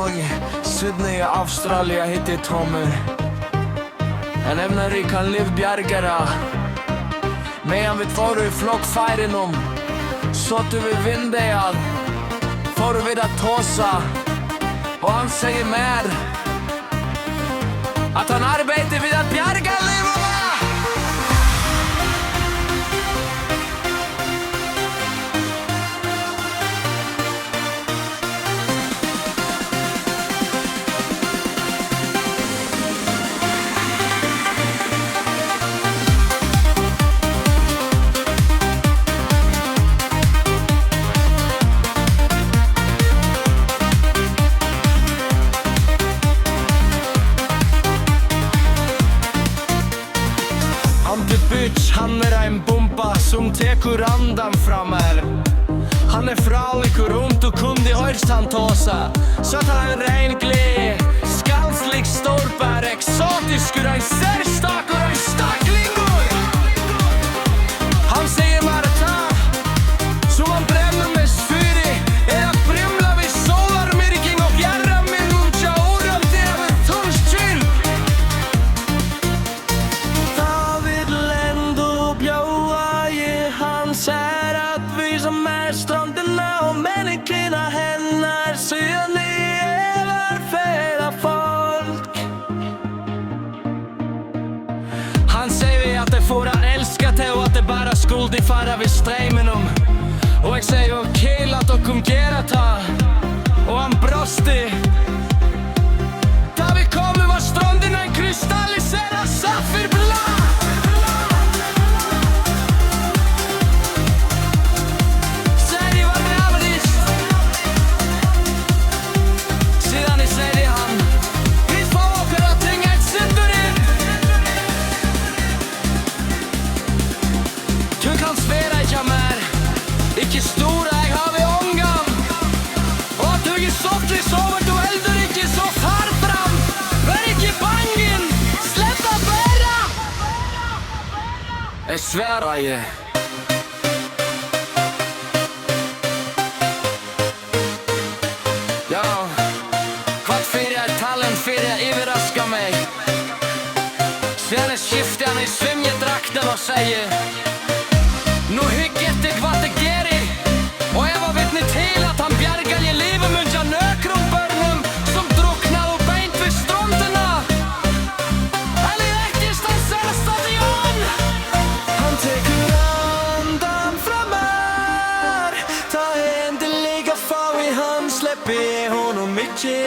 og Sydney og Australia hitti Tommy. En evnar ég kan liv bjargara. Medan vi fóru í flokkfærinum, sotu við vindegjað, fóru við að tosa. Og han säger mer att han arbetar vid att bjarga livet. Han en bomba som tekur andan framar. Han fralikur og kundi høyrst han tåsa. Så han rein gled, skanslik stolpar, exotiskur, ein särstakur, ein staklingur. Han säger Marta, som han bränner med sfyri, att brimla vid solarmyrking och järra med nuncha oran över tunnskyl. Sär att vi som stränderna och människorna hennar ser ni var fela folk. Han säger att det får han älska till och att det bara skuld i fara vid strejmen om. Och jag säger okej att de kom gera ta. Och han brosti. Där vi kommer var stränderna en kristalliserad saffirblad. Ikke stor, jeg har vi ångan. Og at du ikke softlig sover, du heldur ikke så far fram. Vær ikke bangen, slett å bæra. Jeg sværer jeg. Ja, kvart fyrir jeg talent fyrir jeg overrasker meg. Sen skifter han i svimjedrakten og sier nå hygget jeg hva det gerir. Og jeg var vittne til at han bjargar i livet munja nøkronbørnum som druknar og beint ved strandena. Eller ikke stansere stadion. Han tekur andan framar. Ta endelig og få i hand, släpper honom ikke.